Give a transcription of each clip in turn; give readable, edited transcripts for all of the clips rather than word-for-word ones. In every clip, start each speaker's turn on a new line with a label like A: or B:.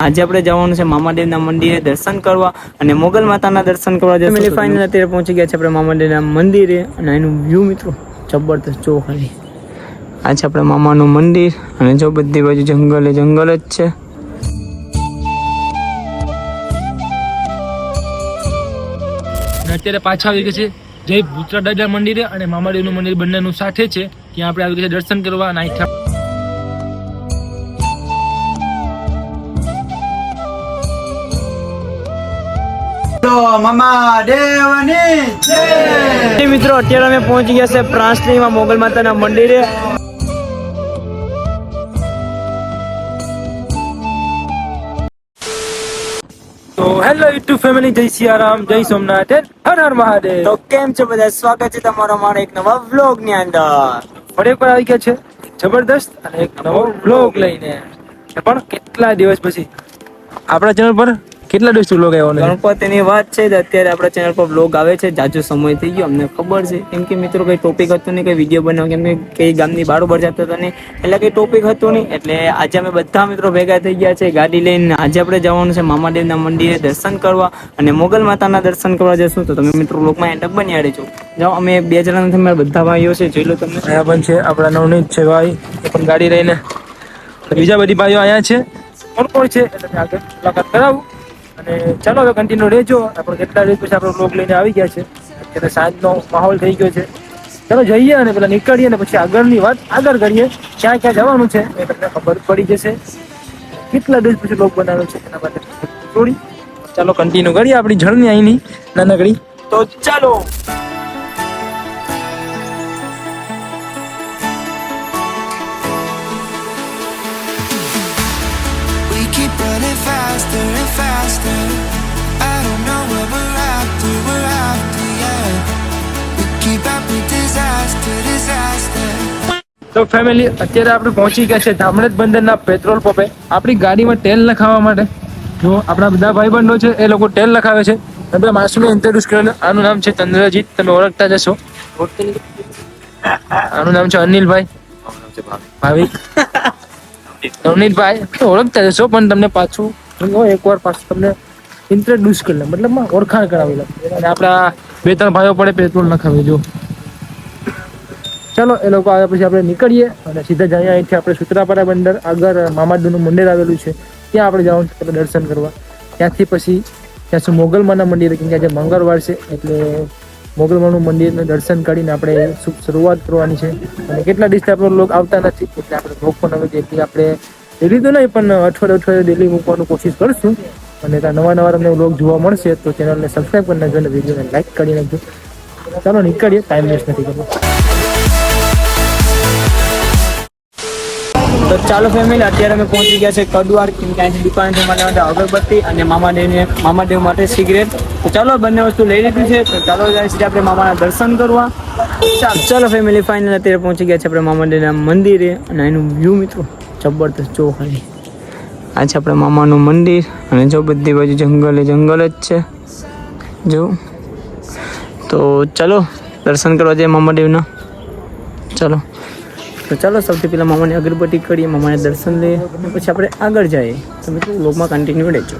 A: આજે આપણે જવાનું છે મામાદેવના મંદિરે દર્શન કરવા અને મોગલ માતાના દર્શન કરવા જશું. ફેમિલી ફાઇનલ અત્યારે પહોંચી ગયા છે આપણે મામાદેવના મંદિરે અને એનું વ્યૂ મિત્રો જબરદસ્ત જો ખાલી. આ છે આપણે મામાનું મંદિર અને જો બધી બાજુ જંગલ જ છે.
B: અત્યારે પાછા આવી ગયા છે જય ભૂતરા દાદા મંદિરે અને મામાદેવનું મંદિર બંનેનું સાથે છે. ત્યાં આપણે આવી ગયા છે દર્શન કરવા અને અહીંથી
A: મિત્રો અત્યારે અમે પહોંચી ગયા છે પ્રાંસલીમાં મોગલ માતાના મંદિરે.
B: તો હેલો યુટ્યુબ ફેમિલી, જય સિયારામ, જય સોમનાથ, હર હર મહાદેવ.
A: તો કેમ છો બધા? સ્વાગત છે તમારો અમારા એક નવા વ્લોગ ની અંદર.
B: ફરી એકવાર આવી ગયા છે જબરદસ્ત અને એક નવો વ્લોગ લઈને. પણ કેટલા દિવસ પછી આપણા ચેનલ પર કેટલા દિવસ વ્લોગ આવ્યો ને
A: ગણપતિની વાત છે તો અત્યારે આપણા ચેનલ પર વ્લોગ આવે છે. જાજો સમય થઈ ગયો અમને ખબર છે, કેમ કે મિત્રો કઈ ટોપિક હતું નહીં, કઈ વિડીયો બનાવ, કેમ કે કઈ ગામની બારોબર જતો હતો નહીં, એટલે કઈ ટોપિક હતું નહીં. એટલે આજે અમે બધા મિત્રો ભેગા થઈ ગયા છે ગાડી લઈને. આજે આપણે જવાનું છે મામાદેવના મંદિરે દર્શન કરવા અને મોગલ માતાના દર્શન કરવા જશું. તો તમે મિત્રો વ્લોગમાં એન્ડ બન્યા રહેજો. જાઓ, અમે 2 જણા નથી, મારા બધા ભાઈઓ છે, જોઈ લો તમે.
B: અહીંયા પણ છે આપણા નવનીત છે ભાઈ, એ પણ ગાડી લઈને. બીજા બધી ભાઈઓ અહીંયા છે, કોણ છે એટલે આગળ મુલાકાત કરાવું. અને ચાલો હવે કન્ટિન્યુ રહેજો. આપણે કેટલા દિવસ પછી આપણો બ્લોગ લઈને આવી ગયા છે. અત્યારે સાંજનો માહોલ થઈ ગયો છે. ચાલો જઈએ અને પેલા નીકળીએ અને પછી આગળની વાત આગળ કરીએ. ક્યાં ક્યાં જવાનું છે એ તમને ખબર પડી જશે. કેટલા દિવસ પછી બ્લોગ બનાવ્યો છે એના માટે થોડી ચાલો કન્ટિન્યુ કરીએ આપણી જર્ની અહીંની નાનકડી.
A: તો ચાલો.
C: Keep running faster and faster. I don't know where we're after, yeah. We keep up with disaster.
B: તો ફેમિલી, અત્યારે આપણે પહોંચી ગયા છે ધામણેજ બંદરના પેટ્રોલ પંપે આપણી ગાડીમાં તેલ નખાવવા માટે. જો આપણા બધા ભાઈબંધો છે એ લોકો તેલ નખાવે છે. આપણે માસુને ઇન્ટ્રોડ્યુસ કરેલું. આનું નામ છે ચંદ્રજીત, તમે ઓળખતા જશો. આનું નામ છે અનિલભાઈ, ભાવિક, નવનીતભાઈ ઓળખતા જશો, પણ તમને પાછું એકવાર પાછું તમને ઇન્ટ્રોડ્યુસ કરી લે, મતલબ ઓળખાણ કરાવી લે. અને આપણા 2-3 ભાઈઓ પડે પેટ્રોલ નખાવી. જો ચાલો, એ લોકો આવ્યા પછી આપણે નીકળીએ અને સીધા જ અહીંયાથી આપણે સુત્રાપાડા બંદર આગળ મામાદેવનું મંદિર આવેલું છે, ત્યાં આપણે જવાનું છે દર્શન કરવા. ત્યાંથી પછી ત્યાં સુધી મોગલમાના મંદિરે, કેમ કે આજે મંગળવાર છે એટલે મોગલમાનું મંદિરનું દર્શન કરીને આપણે શરૂઆત કરવાની છે. અને કેટલા દિવસથી આપણો લોક આવતા નથી એટલે આપણે લોક પણ હવે જેટલી આપણે ડેલી તો નહીં પણ અઠવાડિયે ડેલી મૂકવાનું કોશિશ કરશું. અને ત્યાં નવા તમને લોક જોવા મળશે તો ચેનલને સબસ્ક્રાઈબ કરી નાખજો અને વિડીયોને લાઈક કરી નાખજો. ચાલો નીકળીએ, ટાઈમ વેસ્ટ નથી કરવો.
A: તો ચાલો ફેમિલી, અત્યારે અમે પહોંચી ગયા છે કડવાર, કેમ કે અહીંથી દુકાન છે મારા માટે અગરબત્તી અને મામાદેવ માટે સિગરેટ. તો ચાલો, બંને વસ્તુ લઈ લીધી છે. તો ચાલો સીધા આપણે મામાના દર્શન કરવા. ચાલો ફેમિલી ફાઇનલ અત્યારે પહોંચી ગયા છે આપણે મામાદેવના મંદિરે અને એનું વ્યૂ મિત્રો જબરદસ્ત જો ખાલી. આ છે આપણે મામાનું મંદિર અને જો બધી બાજુ જંગલ જ છે. જો તો ચાલો દર્શન કરવા જઈએ મામાદેવના. ચાલો, તો ચાલો સૌથી પહેલાં મામાને અગરબત્તી કરીએ, મામાને દર્શન લઈએ અને પછી આપણે આગળ જઈએ. તો મિત્રો વ્લોગમાં કન્ટિન્યુ રહેજો.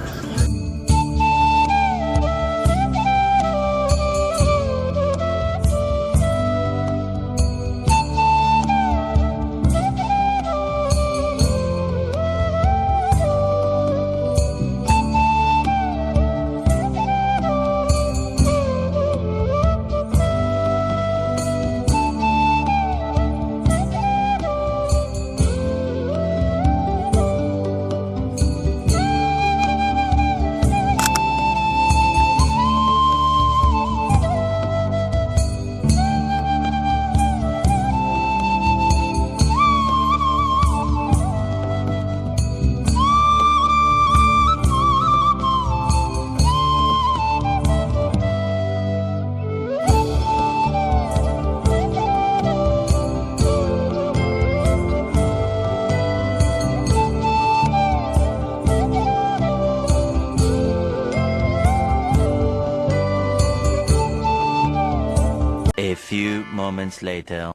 D: A few moments later.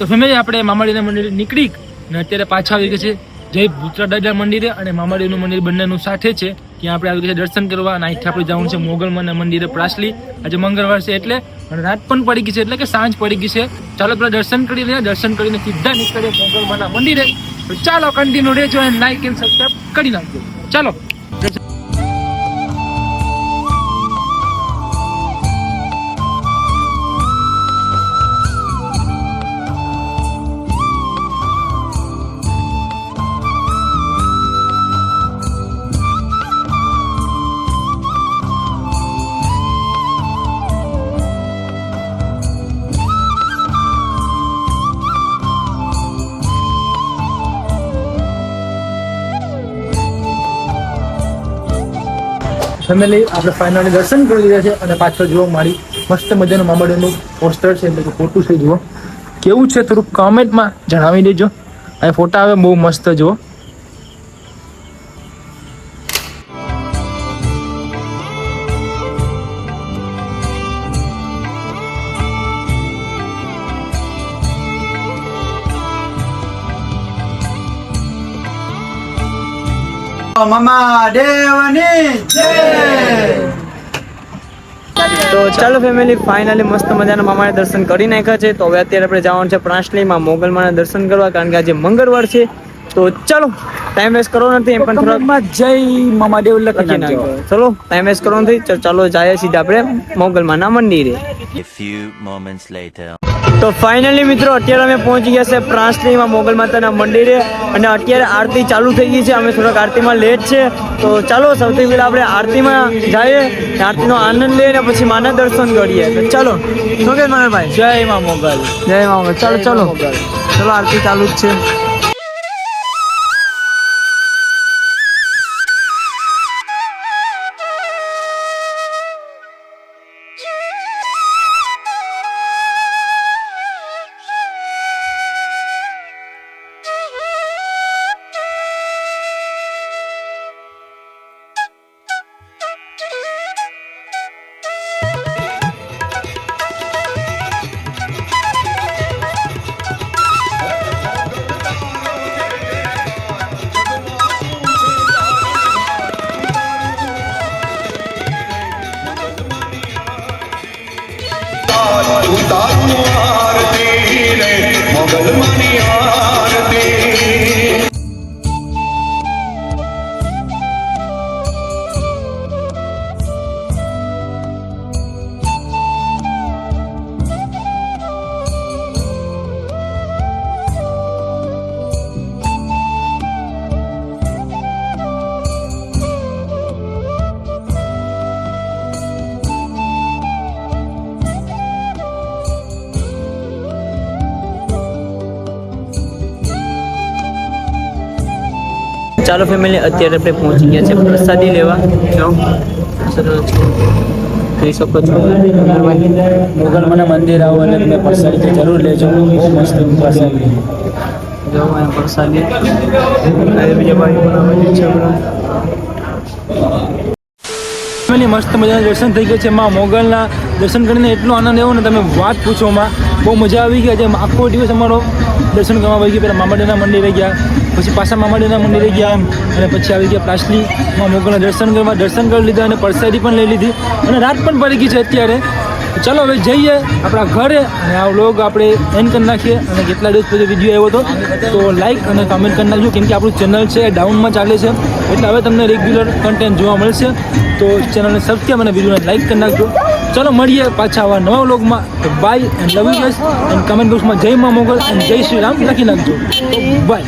B: તો ફેમિલી આપણે મામાડીના મંદિરે નીકળી અને અત્યારે પાછા આવી ગયા છે જય ભૂતરાદાદા મંદિરે અને મામાડીનું મંદિર બંનેનું સાથે છે. ત્યાં આપણે આવી ગયા છે દર્શન કરવા અને અહીંથી આપણે જવાનું છે મોગલમાના મંદિરે પ્રાસલી. આજે મંગળવાર છે એટલે અને રાત પણ પડી ગઈ છે એટલે કે સાંજ પડી ગઈ છે. ચાલો પેલા દર્શન કરી લઈએ. દર્શન કરીને સીધા નીકળીએ મોગલમાના મંદિરે. તો ચાલો કન્ટિન્યુ રહેજો અને લાઈક એન્ડ સબસ્ક્રાઇબ કરી નાખજો. ચાલો. ફેમિલી આપણે ફાઇનલી દર્શન કરી લીધા છે અને પાછળ જુઓ મારી મસ્ત મજાનું મામાડીનું પોસ્ટર છે એટલે કે ફોટો છે. જુઓ કેવું છે થોડુંક કોમેન્ટમાં જણાવી દેજો. આ ફોટા આવે બહુ મસ્ત. જુઓ
E: મામા દેવની
A: તો ચાલો ફેમિલી ફાઇનલી મસ્ત મજાના મામાના દર્શન કરી નાખ્યા છે. તો હવે અત્યારે આપણે જવાનું છે પ્રાસલીમાં મોગલમાના દર્શન કરવા, કારણ કે આજે મંગળવાર છે. તો ચાલો ટાઈમ વેસ્ટ કરવો નથી, એમ પણ થોડાક
E: જય મામા દેવ લખી નાખજો.
A: ચલો ટાઈમ વેસ્ટ કરવો નથી. ચાલો જાય સીધા આપણે મોગલમાના મંદિરે.
D: A few moments later.
A: તો ફાઇનલી મિત્રો અત્યારે અમે પહોંચી ગયા છે પ્રાસલીમાં મોગલ માતાના મંદિરે અને અત્યારે આરતી ચાલુ થઈ ગઈ છે. અમે થોડાક આરતીમાં લેટ છે. તો ચાલો સૌથી પહેલા આપણે આરતીમાં જઈએ, આરતીનો આનંદ લઈએ અને પછી માના દર્શન કરીએ. તો ચાલો શું કે મનોહરભાઈ?
E: જય મા મોગલ.
A: જય મોગલ. ચાલો ચાલો ચાલો આરતી ચાલુ જ છે. ચાલો ફેમિલી અત્યારે આપણે પહોંચી ગયા છે પ્રસાદી લેવા. જો જોઈ શકો છો
B: મોગલમાના મંદિર આવો અને તમે પ્રસાદી જરૂર લેજો. બહુ મસ્ત પ્રસાદી.
A: જો અહીંયા પ્રસાદી બીજા ભાઈ બનાવેલી છે.
B: ફેમિલી મસ્ત મજાના દર્શન થઈ ગયા છે. માં મોગલના દર્શન કરીને એટલો આનંદ આવ્યો ને તમે વાત પૂછો. માં બહુ મજા આવી ગઈ. આજે આખો દિવસ અમારો દર્શન કરવા આવી ગયો. પહેલાં મામાડીના મંદિરે ગયા, પછી પાછા મામાડીના મંદિરે ગયા અને પછી આવી ગયા પ્રાસલીમાં મોગલના દર્શન કરવા. દર્શન કરી લીધા અને પ્રસાદી પણ લઈ લીધી અને રાત પણ પડી ગઈ છે અત્યારે. ચાલો હવે જઈએ આપણા ઘરે અને આ વ્લોગ આપણે એન્ડ કરી નાખીએ. અને કેટલા દિવસ પછી વિડીયો આવ્યો હતો તો લાઈક અને કમેન્ટ કરી નાખજો, કેમ કે આપણું ચેનલ છે ડાઉનમાં ચાલે છે એટલે હવે તમને રેગ્યુલર કન્ટેન્ટ જોવા મળશે. તો ચેનલને સબસ્ક્રાઈબ અને વિડીયોને લાઈક કરી નાખજો. ચલો મળીએ પાછા આવા નવા વ્લોગમાં. તો bye and love you guys and comment બોક્સમાં જય મા મોગલ એન્ડ જય શ્રી રામ લખી નાખજો. તો બાય.